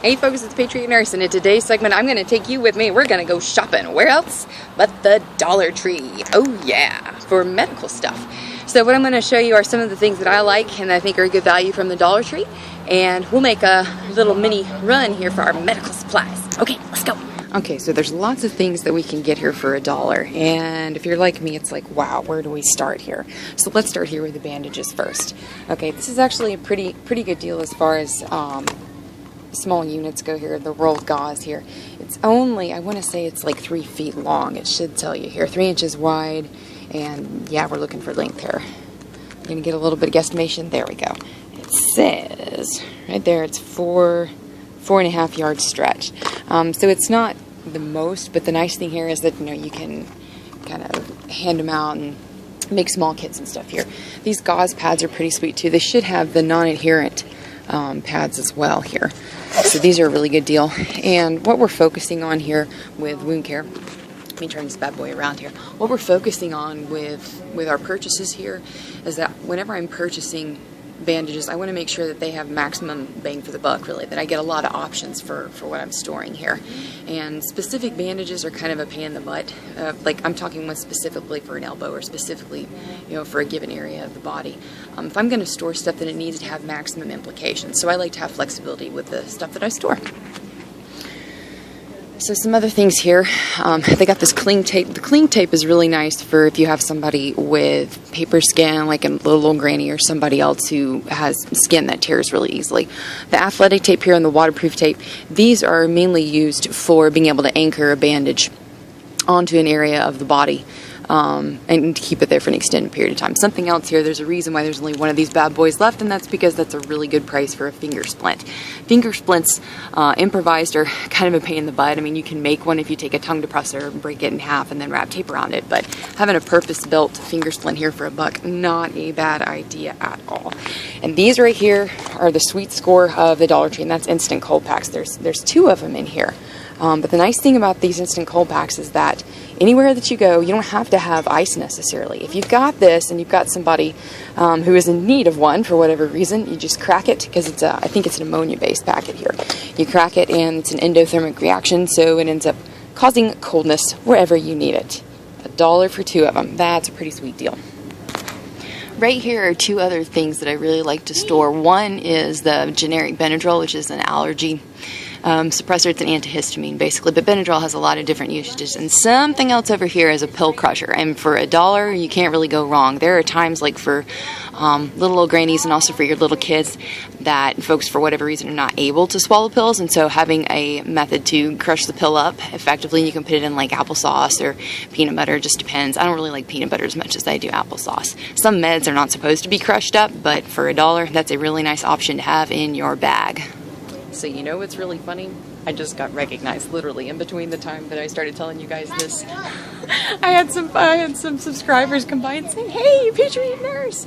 Hey folks, it's Patriot Nurse, and in today's segment I'm going to take you with me. We're going to go shopping. Where else but the Dollar Tree? Oh yeah, for medical stuff. So what I'm going to show you are some of the things that I like and I think are good value from the Dollar Tree. And we'll make a little mini run here for our medical supplies. Okay, let's go. Okay, so there's lots of things that we can get here for $1. And if you're like me, it's like, wow, where do we start here? So let's start here with the bandages first. Okay, this is actually a pretty good deal as far as small units go here, the rolled gauze here. It's only, I want to say it's like 3 feet long. It should tell you here, 3 inches wide, and yeah, we're looking for length here. I'm going to get a little bit of guesstimation. There we go. It says, right there, it's 4.5 yard stretch. So it's not the most, but the nice thing here is that, you know, you can kind of hand them out and make small kits and stuff here. These gauze pads are pretty sweet too. They should have the non-adherent pads as well here. So these are a really good deal. And what we're focusing on here with wound care, let me turn this bad boy around here. What we're focusing on with our purchases here is that whenever I'm purchasing bandages, I want to make sure that they have maximum bang for the buck, really, that I get a lot of options for what I'm storing here. And specific bandages are kind of a pain in the butt. Like I'm talking one specifically for an elbow or specifically, you know, for a given area of the body. If I'm going to store stuff, then it needs to have maximum implications. So I like to have flexibility with the stuff that I store. So some other things here, they got this cling tape. The cling tape is really nice for if you have somebody with paper skin, like a little old granny or somebody else who has skin that tears really easily. The athletic tape here and the waterproof tape, these are mainly used for being able to anchor a bandage onto an area of the body. And to keep it there for an extended period of time. Something else here, there's a reason why there's only one of these bad boys left, and that's because that's a really good price for a finger splint. Finger splints, improvised, are kind of a pain in the butt. I mean, you can make one if you take a tongue depressor, break it in half, and then wrap tape around it, but having a purpose-built finger splint here for $1, not a bad idea at all. And these right here are the sweet score of the Dollar Tree, and that's instant cold packs. There's 2 of them in here. But the nice thing about these instant cold packs is that anywhere that you go, you don't have to have ice necessarily. If you've got this and you've got somebody who is in need of one for whatever reason, you just crack it, because it's I think it's an ammonia-based packet here. You crack it and it's an endothermic reaction, so it ends up causing coldness wherever you need it. $1 for 2 of them. That's a pretty sweet deal. Right here are 2 other things that I really like to store. One is the generic Benadryl, which is an allergy suppressor. It's an antihistamine basically, but Benadryl has a lot of different usages. And something else over here is a pill crusher, and for $1 you can't really go wrong. There are times, like for little old grannies and also for your little kids, that folks for whatever reason are not able to swallow pills, and so having a method to crush the pill up effectively, you can put it in like applesauce or peanut butter, just depends. I don't really like peanut butter as much as I do applesauce. Some meds are not supposed to be crushed up, but for $1 that's a really nice option to have in your bag. So you know what's really funny? I just got recognized literally in between the time that I started telling you guys this. I had some subscribers come by and say, "Hey, Patriot Nurse!"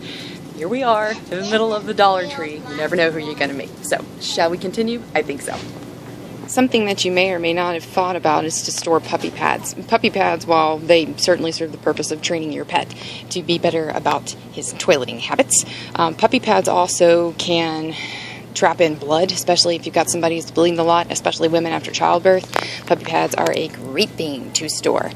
Here we are in the middle of the Dollar Tree. You never know who you're going to meet. So, shall we continue? I think so. Something that you may or may not have thought about is to store puppy pads. Puppy pads, while they certainly serve the purpose of training your pet to be better about his toileting habits, puppy pads also can trap in blood, especially if you've got somebody who's bleeding a lot, especially women after childbirth. Puppy pads are a great thing to store.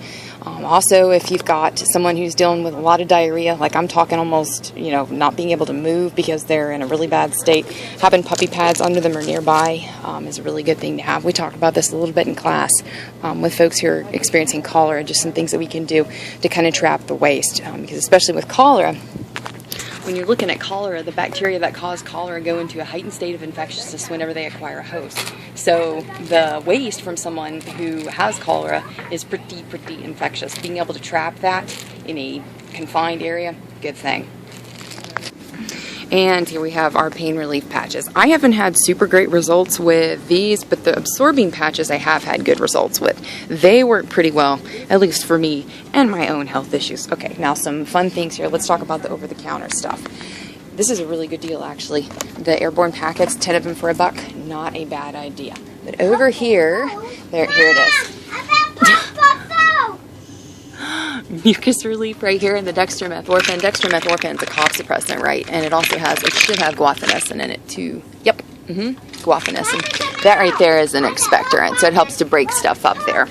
Also, if you've got someone who's dealing with a lot of diarrhea, like I'm talking almost, you know, not being able to move because they're in a really bad state, having puppy pads under them or nearby is a really good thing to have. We talked about this a little bit in class with folks who are experiencing cholera, just some things that we can do to kind of trap the waste, because especially with cholera, when you're looking at cholera, the bacteria that cause cholera go into a heightened state of infectiousness whenever they acquire a host. So the waste from someone who has cholera is pretty infectious. Being able to trap that in a confined area, good thing. And here we have our pain relief patches. I haven't had super great results with these, but the absorbing patches I have had good results with. They work pretty well, at least for me and my own health issues. Okay, now some fun things here. Let's talk about the over-the-counter stuff. This is a really good deal, actually. The Airborne Packets, 10 of them for $1, not a bad idea. But over here, here it is. Mucus relief right here in the dextromethorphan. Dextromethorphan is a cough suppressant, right? And it also has, it should have guaifenesin in it too. Yep, guaifenesin. That right there is an expectorant, so it helps to break stuff up there.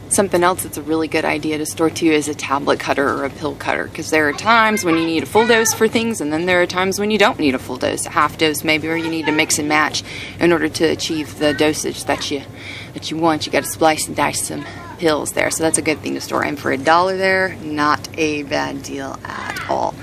Something else that's a really good idea to store too is a tablet cutter or a pill cutter, because there are times when you need a full dose for things, and then there are times when you don't need a full dose, a half dose maybe, or you need to mix and match in order to achieve the dosage that you want. You got to splice and dice some pills there, so that's a good thing to store. And for $1 there, not a bad deal at all.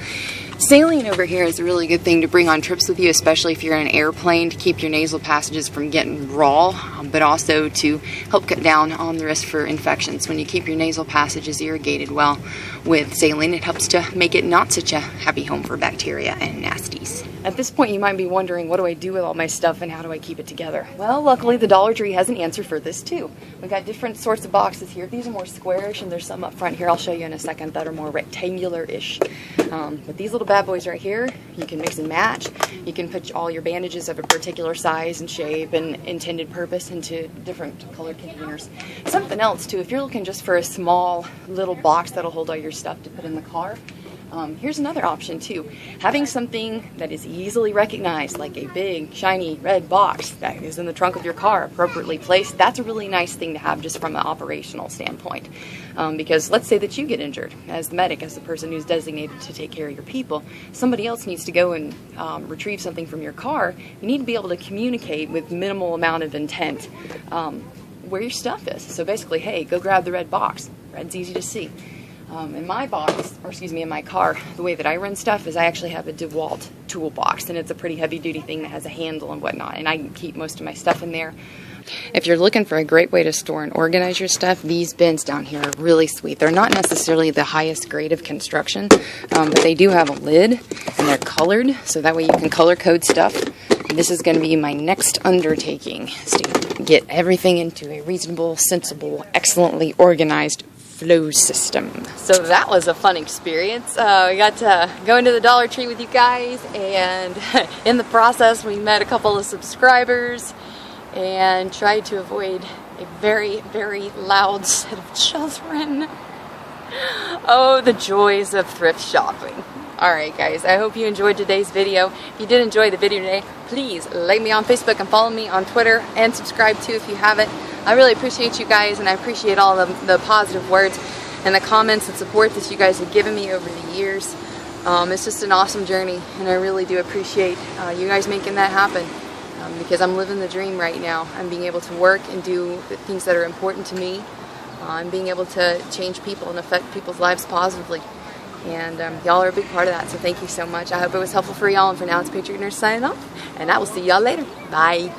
Saline over here is a really good thing to bring on trips with you, especially if you're in an airplane, to keep your nasal passages from getting raw, but also to help cut down on the risk for infections. When you keep your nasal passages irrigated well with saline, it helps to make it not such a happy home for bacteria and nasties. At this point, you might be wondering, what do I do with all my stuff and how do I keep it together? Well, luckily the Dollar Tree has an answer for this too. We've got different sorts of boxes here. These are more squarish, and there's some up front here I'll show you in a second that are more rectangular-ish. But these little bad boys right here, you can mix and match. You can put all your bandages of a particular size and shape and intended purpose into different colored containers. Something else too, if you're looking just for a small little box that'll hold all your stuff to put in the car, here's another option too. Having something that is easily recognized, like a big, shiny red box that is in the trunk of your car, appropriately placed, that's a really nice thing to have just from an operational standpoint. Because let's say that you get injured as the medic, as the person who's designated to take care of your people. Somebody else needs to go and retrieve something from your car. You need to be able to communicate with minimal amount of intent where your stuff is. So basically, hey, go grab the red box. Red's easy to see. In my box, or excuse me, in my car, the way that I run stuff is I actually have a DeWalt toolbox, and it's a pretty heavy-duty thing that has a handle and whatnot, and I can keep most of my stuff in there. If you're looking for a great way to store and organize your stuff, these bins down here are really sweet. They're not necessarily the highest grade of construction, but they do have a lid, and they're colored, so that way you can color code stuff. And this is going to be my next undertaking, is to get everything into a reasonable, sensible, excellently organized flow system. So that was a fun experience. We got to go into the Dollar Tree with you guys, and in the process we met a couple of subscribers and tried to avoid a very, very loud set of children. Oh, the joys of thrift shopping. Alright guys, I hope you enjoyed today's video. If you did enjoy the video today, please like me on Facebook and follow me on Twitter, and subscribe too if you haven't. I really appreciate you guys, and I appreciate all the positive words and the comments and support that you guys have given me over the years. It's just an awesome journey, and I really do appreciate you guys making that happen, because I'm living the dream right now. I'm being able to work and do the things that are important to me. I'm being able to change people and affect people's lives positively. And y'all are a big part of that, so thank you so much. I hope it was helpful for y'all, and for now it's Patriot Nurse signing off, and I will see y'all later. Bye.